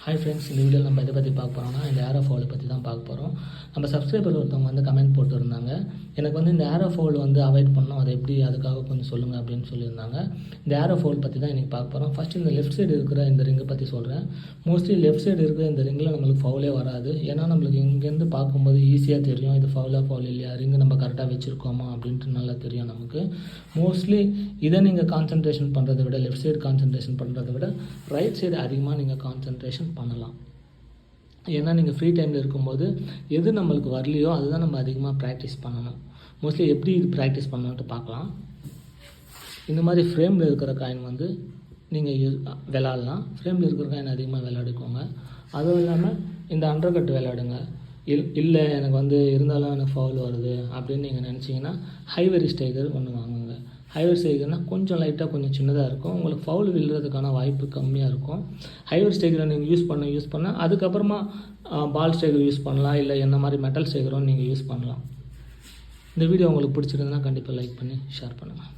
Hi friends, இந்த வீடியோவில் நம்ம எதை பற்றி பார்க்க போகிறோம்னா இந்த ஏர் ஃபாலை பற்றி தான் பார்க்க போகிறோம். நம்ம சப்ஸ்கிரைபர் ஒருத்தவங்க வந்து கமெண்ட் போட்டுருந்தாங்க, எனக்கு வந்து இந்த ஏர் ஃபால் வந்து அவாய்ட் பண்ணோம், அதை எப்படி அதுக்காக கொஞ்சம் சொல்லுங்கள் அப்படின்னு சொல்லியிருந்தாங்க. இந்த ஏர் ஃபால் பற்றி தான் இன்றைக்கி பார்க்க போகிறோம். ஃபஸ்ட்டு இந்த லெஃப்ட் சைடு இருக்கிற இந்த ரிங்கை பற்றி சொல்கிறேன். மோஸ்ட்லி லெஃப்ட் சைடு இருக்கிற இந்த ரிங்கில் நம்மளுக்கு ஃபவுலே வராது. ஏன்னா நம்மளுக்கு இங்கேருந்து பார்க்கும்போது ஈஸியாக தெரியும் இது ஃபவுல் இல்லையா, ரிங்கு நம்ம கரெக்டாக வச்சுருக்கோமா அப்படின்ட்டு நல்லா தெரியும் நமக்கு. மோஸ்ட்லி இதை நீங்கள் கான்சன்ட்ரேஷன் பண்ணுறதை விட, லெஃப்ட் சைடு கான்சன்ட்ரேஷன் பண்ணுறதை விட ரைட் சைடு அதிகமாக நீங்கள் கான்சன்ட்ரேஷன் பண்ணலாம். ஏன்னா நீங்கள் ஃப்ரீ டைமில் இருக்கும்போது எது நம்மளுக்கு வரலையோ அதுதான் நம்ம அதிகமாக ப்ராக்டிஸ் பண்ணணும். மோஸ்ட்லி எப்படி இது ப்ராக்டிஸ் பண்ணணுன்ட்டு பார்க்கலாம். இந்த மாதிரி ஃப்ரேமில் இருக்கிற காயின் வந்து நீங்கள் விளாட்லாம். ஃப்ரேமில் இருக்கிற காயின் அதிகமாக விளையாடிக்கோங்க. அதுவும் இல்லாமல் இந்த அண்டர் கட் விளையாடுங்க. இல்லை எனக்கு வந்து இருந்தாலும் எனக்கு ஃபவுல் வருது அப்படின்னு நீங்கள் நினச்சிங்கன்னா ஹைவரி ஸ்டைகர் ஒன்று வாங்குங்க. ஹைவர் ஸ்டைகர்னால் கொஞ்சம் லைட்டாக கொஞ்சம் சின்னதாக இருக்கும், உங்களுக்கு ஃபவுல் விழுறதுக்கான வாய்ப்பு கம்மியாக இருக்கும். ஹைவர் ஸ்டைகரை நீங்கள் யூஸ் பண்ண அதுக்கப்புறமா பால் ஸ்டைகர் யூஸ் பண்ணலாம், இல்லை என்ன மாதிரி மெட்டல் ஸ்டைகரும் நீங்கள் யூஸ் பண்ணலாம். இந்த வீடியோ உங்களுக்கு பிடிச்சிருந்ததுன்னா கண்டிப்பாக லைக் பண்ணி ஷேர் பண்ணுங்கள்.